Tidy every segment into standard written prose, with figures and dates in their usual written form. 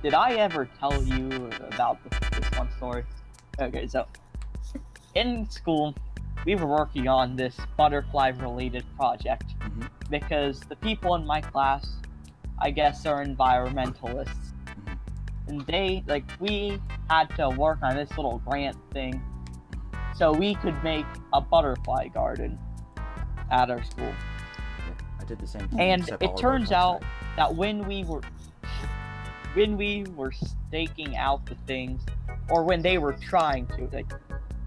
did I ever tell you about this one story? Okay, so in school, we were working on this butterfly-related project because the people in my class, I guess, are environmentalists, and we had to work on this little grant thing so we could make a butterfly garden at our school. I did the same thing. And it turns out that when we were staking out the things, or when they were trying to,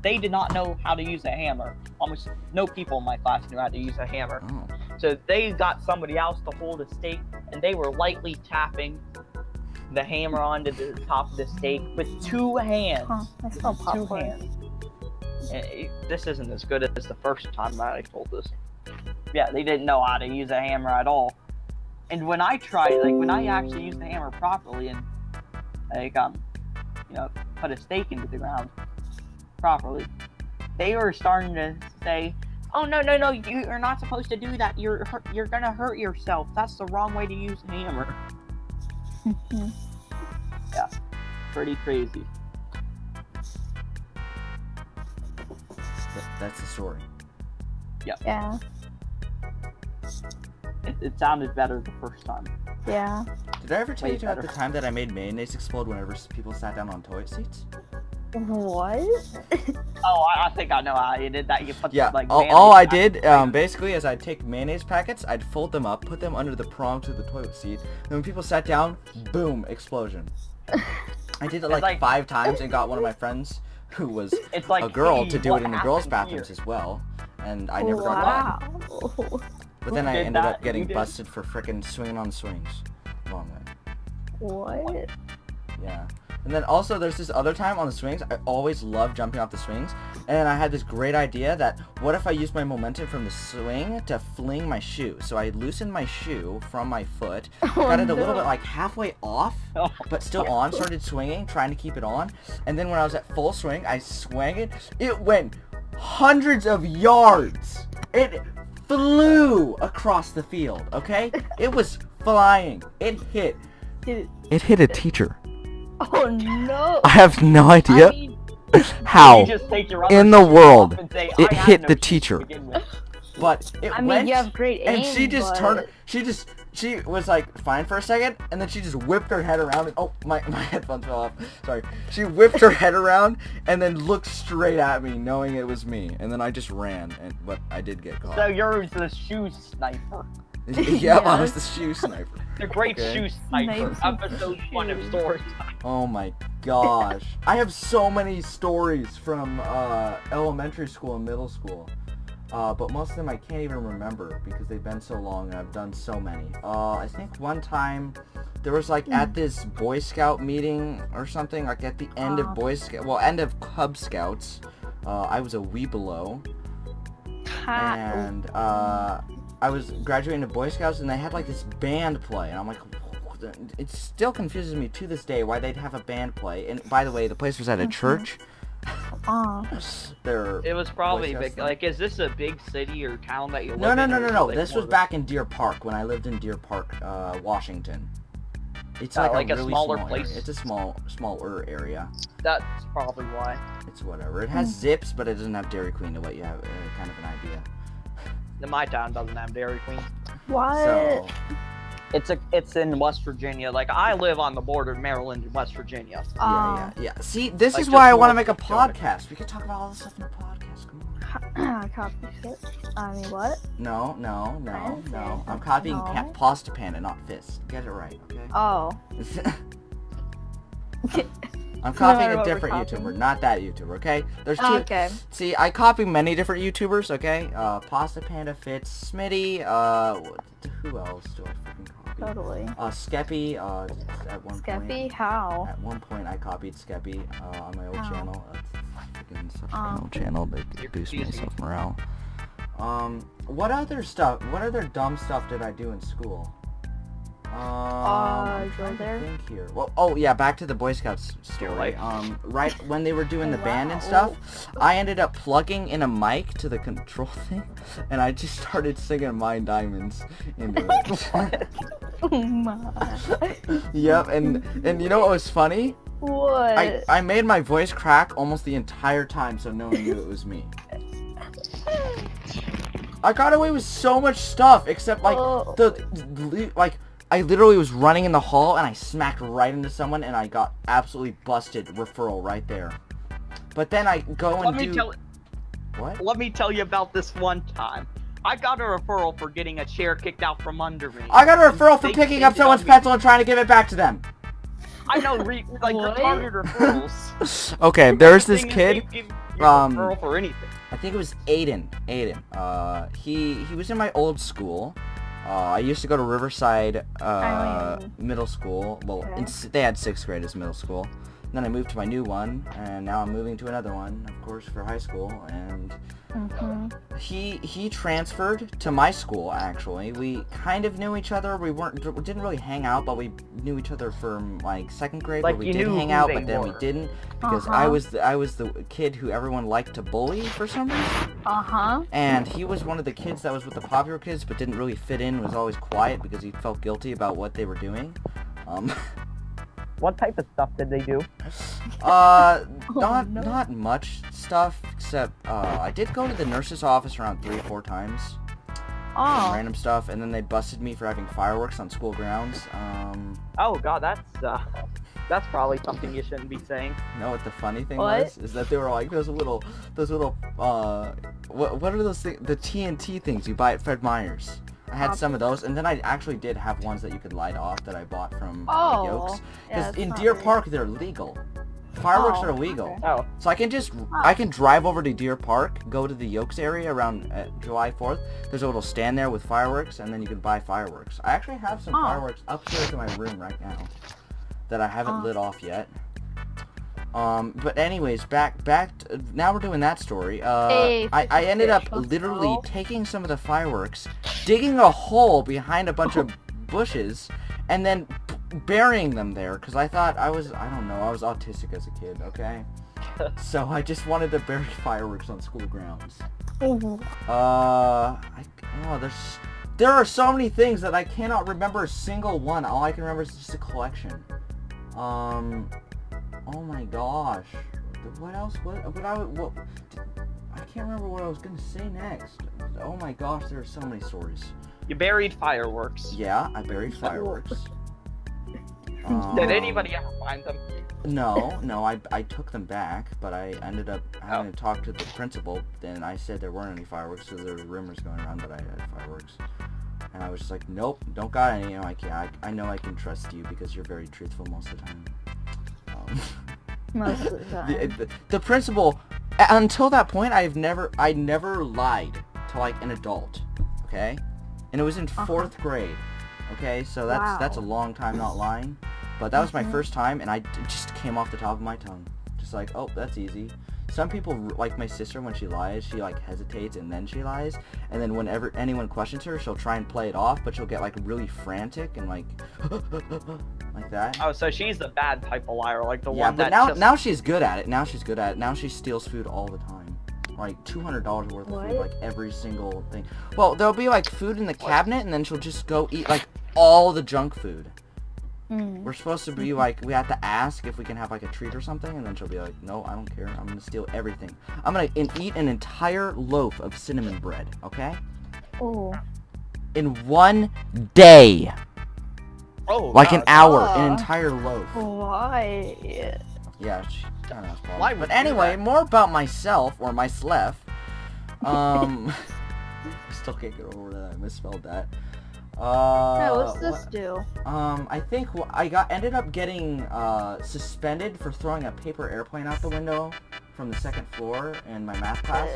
they did not know how to use a hammer. Almost no people in my class knew how to use a hammer. Oh. So they got somebody else to hold a stake, and they were lightly tapping the hammer onto the top of the stake with 2 hands. Huh, I smell popcorn. 2 hands. This isn't as good as the first time that I told this. Yeah, they didn't know how to use a hammer at all. And when I tried, when I actually used the hammer properly and, put a stake into the ground properly, they were starting to say, "Oh, no, you're not supposed to do that. You're gonna hurt yourself. That's the wrong way to use a hammer." Yeah, pretty crazy. That's the story. Yeah. It sounded better the first time. Yeah. Did I ever tell you Way about better. the time that I made mayonnaise explode whenever people sat down on toilet seats? What? Oh, I think I know how you did that. You put all I did, basically, is I'd take mayonnaise packets, I'd fold them up, put them under the prongs of the toilet seat, and when people sat down, boom, explosion. I did it like 5 times and got one of my friends, who was a girl, to do it in the girls' bathrooms as well, and I never got caught. Wow. But then I ended up getting busted for frickin' swinging on swings. Wrong way. What? Yeah. And then also there's this other time on the swings, I always love jumping off the swings, and I had this great idea that what if I used my momentum from the swing to fling my shoe? So I loosened my shoe from my foot, got it a little bit halfway off, but still on, started swinging, trying to keep it on, and then when I was at full swing, I swung it, it went hundreds of yards! It flew across the field, okay? It was flying. It hit a teacher. Oh no! I have no idea how in the world it hit the teacher. But it went, you have great aim, and she just turned, she was fine for a second, and then she just whipped her head around, and oh, my headphones fell off, sorry. She whipped her head around, and then looked straight at me, knowing it was me, and then I just ran, but I did get caught. So you're the shoe sniper. Yep, I was the shoe sniper. The great shoe sniper. Episode 1 of story time. Oh my gosh. I have so many stories from elementary school and middle school. But most of them I can't even remember because they've been so long and I've done so many. I think one time there was at this Boy Scout meeting or something, at the end of end of Cub Scouts. I was a Weebelo. And I was graduating to Boy Scouts, and they had this band play, and I'm like, it still confuses me to this day why they'd have a band play. And by the way, the place was at a church. It was probably big. Is this a big city or town that you live in? No. This was back in Deer Park when I lived in Deer Park, Washington. It's a really smaller small place. Area. It's a smaller area. That's probably why. It's whatever. It has Zips, but it doesn't have Dairy Queen to let you have kind of an idea. My town doesn't have Dairy Queen. What? So, it's in West Virginia. I live on the border of Maryland and West Virginia. Yeah. See, this is why I want to make a podcast. We could talk about all this stuff in a podcast. Come on. Copy shit. I mean, what? No. I'm copying Pasta Panda, not Fist. Get it right, okay? Oh. I'm copying a different YouTuber, not that YouTuber, okay? There's 2. Okay. See, I copy many different YouTubers, okay? Pasta Panda, Fitz, Smitty, who else do I freaking copy? Totally. Skeppy, at one point. Skeppy? How? At one point I copied Skeppy, on my old channel. Freaking such an old channel to boost my self-morale. What other dumb stuff did I do in school? I'm go trying to there. think here. Well, oh yeah, back to the Boy Scouts story. Right when they were doing the band and Wow. stuff, I ended up plugging in a mic to the control thing, and I just started singing "My Diamonds" into it. Oh my. Yep, and you know what was funny? What? I made my voice crack almost the entire time, so no one knew it was me. I got away with so much stuff, except like Oh. I literally was running in the hall and I smacked right into someone and I got absolutely busted. Referral right there. But then I go and What? Let me tell you about this one time. I got a referral for getting a chair kicked out from under me. I got a referral for They picking up cheated on someone's me. pencil and trying to give it back to them. I know, What? retarded referrals. Okay, there's this Thing is, kid. they give you a referral for anything. I think it was Aiden. He was in my old school. I used to go to Riverside middle school. Well, Okay. they had 6th grade as middle school. And then I moved to my new one, and now I'm moving to another one, of course, for high school. And he transferred to my school. Actually, we kind of knew each other. We didn't really hang out, but we knew each other from like 2nd grade, Like, where we you did knew hang who out, they but then we were. didn't because I was the kid who everyone liked to bully for some reason. And he was one of the kids that was with the popular kids, but didn't really fit in. Was always quiet because he felt guilty about what they were doing. What type of stuff did they do? Not much stuff, except I did go to the nurse's office around 3 or 4 times. Oh. Random stuff, and then they busted me for having fireworks on school grounds. Oh god, that's probably something you shouldn't be saying. You know what the funny thing What? was? Is that they were like those little what are those things? The TNT things you buy at Fred Meyer's. I had some of those, and then I actually did have ones that you could light off that I bought from Oh. Yokes. Yeah, Because it's in not Deer really- Park, they're legal. Fireworks Oh, are illegal. okay. Oh, So I can drive over to Deer Park, go to the Yokes area around July 4th. There's a little stand there with fireworks, and then you can buy fireworks. I actually have some fireworks upstairs in my room right now that I haven't lit off yet. But anyways, now we're doing that story. I ended up literally taking some of the fireworks, digging a hole behind a bunch of bushes, and then burying them there, because I thought I was autistic as a kid, okay? So I just wanted to bury fireworks on school grounds. There are so many things that I cannot remember a single one. All I can remember is just a collection. Oh my gosh. What else? I can't remember what I was gonna say next. Oh my gosh, there are so many stories. you buried fireworks. Yeah, I buried fireworks. Did anybody ever find them? No, I took them back, but I ended up having to talk to the principal, and I said there weren't any fireworks, so there were rumors going around that I had fireworks. And I was just like, nope, don't got any. I know I can trust you because you're very truthful most of the time. Most of the time. The principal, until that point, I never lied to like an adult, okay? And it was in 4th grade, okay? So that's a long time not lying. But that was my first time, and it just came off the top of my tongue. Just like, oh, that's easy. Some people, like my sister, when she lies, she like hesitates and then she lies. And then whenever anyone questions her, she'll try and play it off, but she'll get like really frantic and like, like that. Oh, so she's the bad type of liar, like the Yeah, one but that now she's good at it. Now she steals food all the time. Like $200 worth of food, like every single thing. Well, there'll be like food in the cabinet, and then she'll just go eat like all the junk food. We're supposed to be like, we have to ask if we can have like a treat or something, and then she'll be like, no, I don't care. I'm gonna steal everything. I'm gonna eat an entire loaf of cinnamon bread, okay? Oh. In one day. Oh, Like God. an hour, an entire loaf. Why? Yeah, she kind of has problems. Why would But you do anyway, that? more about myself, or my slef. I still can't get over that I misspelled that. Hey, what's this do? I think I ended up getting suspended for throwing a paper airplane out the window from the 2nd floor in my math class.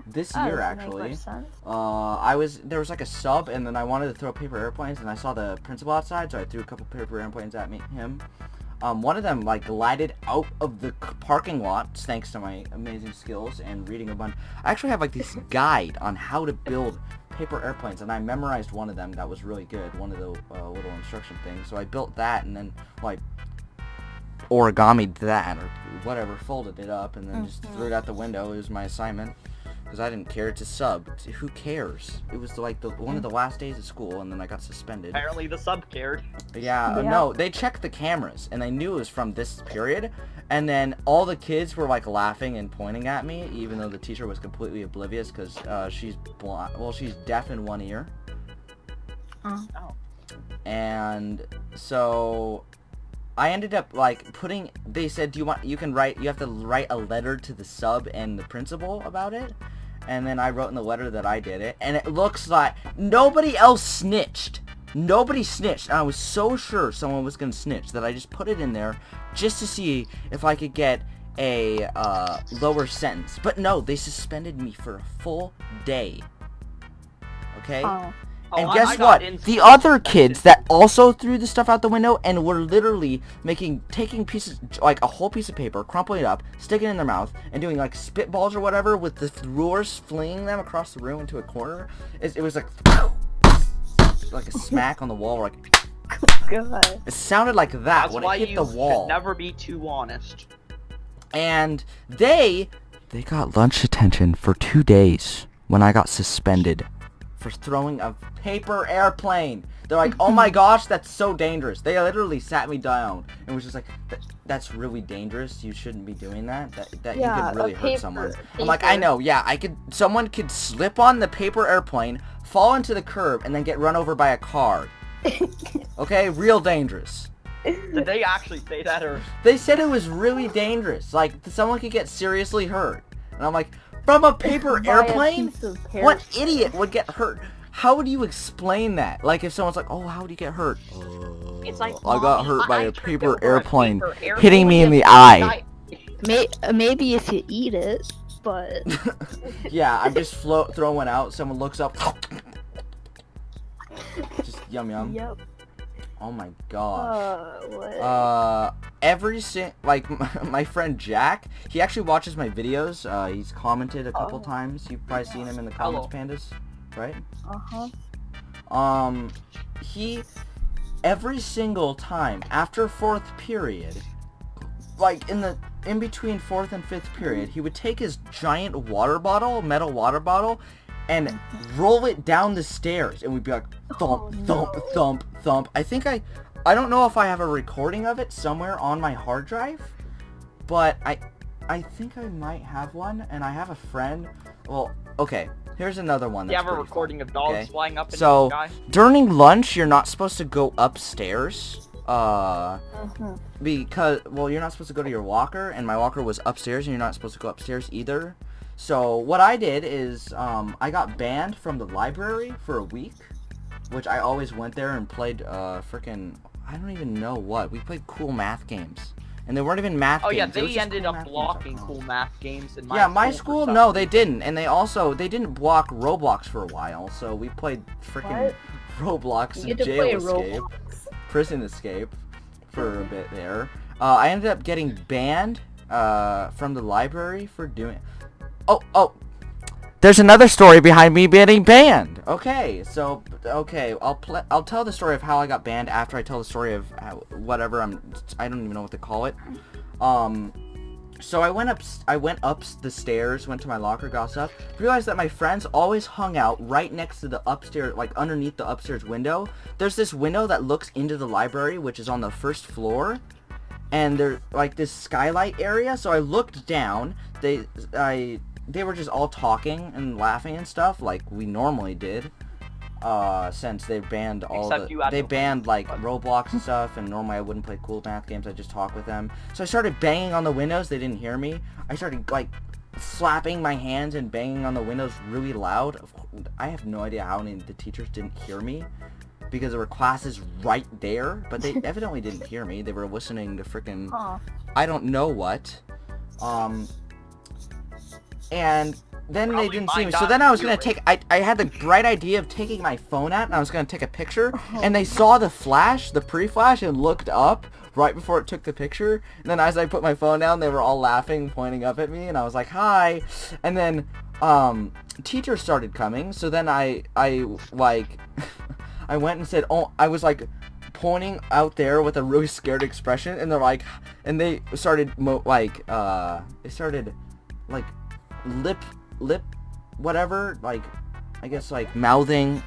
This year, actually. There was like a sub, and then I wanted to throw paper airplanes, and I saw the principal outside, so I threw a couple paper airplanes at him. One of them like glided out of the parking lot, thanks to my amazing skills and reading a bunch. I actually have like this guide on how to build paper airplanes, and I memorized one of them that was really good, one of the little instruction things. So I built that, and then, well, I origami'd that, or whatever, folded it up, and then just threw it out the window. It was my assignment. Because I didn't care. It's a sub. Who cares? It was like one of the last days of school, and then I got suspended. Apparently the sub cared. Yeah, no, they checked the cameras, and they knew it was from this period, and then all the kids were like laughing and pointing at me, even though the teacher was completely oblivious, because she's blind. Well, she's deaf in one ear. Oh. And so I ended up like putting. They said, you have to write a letter to the sub and the principal about it. And then I wrote in the letter that I did it, and it looks like nobody else snitched. Nobody snitched. And I was so sure someone was gonna snitch that I just put it in there just to see if I could get a lower sentence. But no, they suspended me for a full day. Okay? Oh. And guess what? The other kids that also threw the stuff out the window and were literally taking pieces, like a whole piece of paper, crumpling it up, sticking it in their mouth, and doing like spitballs or whatever with the rulers, flinging them across the room into a corner. It was like a smack on the wall, like. God. It sounded like that. That's when why it hit you the wall. should never be too honest. And they got lunch detention for 2 days when I got suspended for throwing a paper airplane. They're like, oh my gosh, that's so dangerous. They literally sat me down and was just like, that's really dangerous. You shouldn't be doing that. That Yeah, you could really a hurt someone. paper. I'm like, I know, yeah, someone could slip on the paper airplane, fall into the curb, and then get run over by a car. Okay, real dangerous. Did they actually say that, or? They said it was really dangerous. Like, someone could get seriously hurt. And I'm like, from a paper By a airplane? piece of What parachute. idiot would get hurt? How would you explain that? Like, if someone's like, oh, how did you get hurt? It's like, I got hurt by I a tripped paper over a airplane paper airplane hitting me in the and eye. Maybe if you eat it, but Yeah, I'm just throwing out. Someone looks up. Just yum yum. yep. Oh my gosh. What? My friend Jack, he actually watches my videos. He's commented a couple times. You've probably seen him in the comments, Pandas, right? He, every single time after 4th period, like in between 4th and 5th period, he would take his giant metal water bottle, and roll it down the stairs, and we'd be like, thump, thump, thump, thump. I don't know if I have a recording of it somewhere on my hard drive, but I think I might have one, and I have a friend. Well, okay, here's another one. You That's have a pretty recording fun, of dogs okay? flying up in the So sky? during lunch, you're not supposed to go upstairs. Because, well, you're not supposed to go to your locker, and my locker was upstairs, and you're not supposed to go upstairs either. So what I did is, I got banned from the library for a week, which I always went there and played, frickin', I don't even know what. We played cool math games. And they weren't even math games. Oh yeah, It was they just ended cool up math games. blocking cool math games in my Yeah, my for school, some no, reason. they didn't. And they didn't block Roblox for a while, so we played frickin' Roblox You and get to play Jail Escape. Roblox. Prison Escape for a bit there. I ended up getting banned from the library for doing... Oh! There's another story behind me getting banned! Okay, I'll tell the story of how I got banned after I tell the story of whatever I don't even know what to call it. So I went up the stairs, went to my locker, got stuff, realized that my friends always hung out right next to the upstairs, like underneath the upstairs window. There's this window that looks into the library, which is on the first floor, and there's like this skylight area. So I looked down. They were just all talking and laughing and stuff like we normally did. Since they banned like Roblox and stuff, and normally I wouldn't play cool math games, I'd just talk with them. So I started banging on the windows, they didn't hear me. I started like slapping my hands and banging on the windows really loud. I have no idea how many of the teachers didn't hear me, because there were classes right there, but they evidently didn't hear me. They were listening to frickin' I don't know what. And then they didn't see me. So then I was going to take... I had the bright idea of taking my phone out, and I was going to take a picture. And they saw the flash, the pre-flash, and looked up right before it took the picture. And then as I put my phone down, they were all laughing, pointing up at me. And I was like, hi. And then teachers started coming, so then I like, I went and said, oh, I was like pointing out there with a really scared expression, and they're like, and they started they started like lip whatever, like I guess like mouthing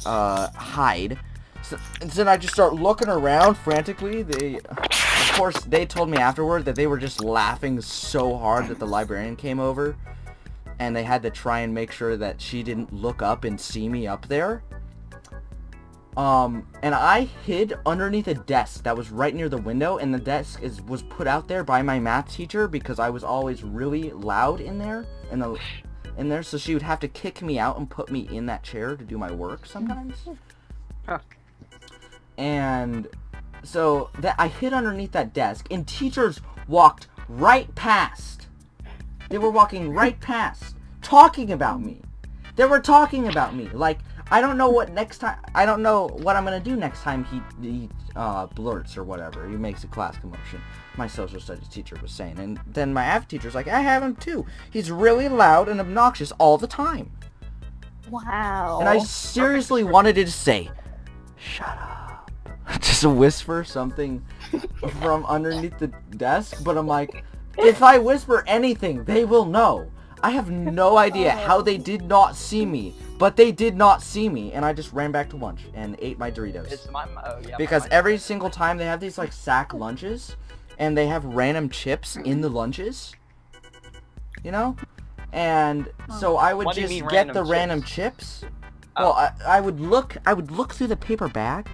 hide. So, and then I just start looking around frantically. They, of course, they told me afterward that they were just laughing so hard that the librarian came over, and they had to try and make sure that she didn't look up and see me up there. And I hid underneath a desk that was right near the window, and the desk was put out there by my math teacher because I was always really loud in there, so she would have to kick me out and put me in that chair to do my work sometimes. Huh. And so that I hid underneath that desk, and teachers walked right past. They were walking right past, talking about me. They were talking about me. Like, I don't know what I'm gonna do next time he blurts or whatever. He makes a class commotion. My social studies teacher was saying, and then my AV teacher's like, I have him too. He's really loud and obnoxious all the time. Wow. And I seriously wanted to say, shut up. Just whisper something from underneath the desk, but I'm like, if I whisper anything, they will know. I have no idea how they did not see me, but they did not see me, and I just ran back to lunch and ate my Doritos. Because every single time they have these like sack lunches, and they have random chips in the lunches, you know? And so I would just get the random chips. Well, I would look through the paper bag,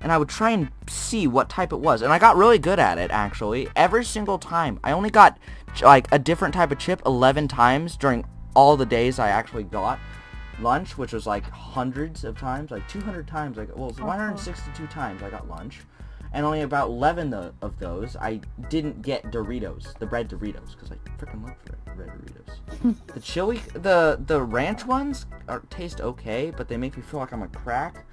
and I would try and see what type it was. And I got really good at it, actually. Every single time. I only got, like, a different type of chip 11 times during all the days I actually got lunch, which was, like, hundreds of times. Like, 200 times. Like, well, it was 162 times I got lunch. And only about 11 of those, I didn't get Doritos. The red Doritos. Because I freaking love red Doritos. The chili, the ranch ones taste okay, but they make me feel like I'm a crack.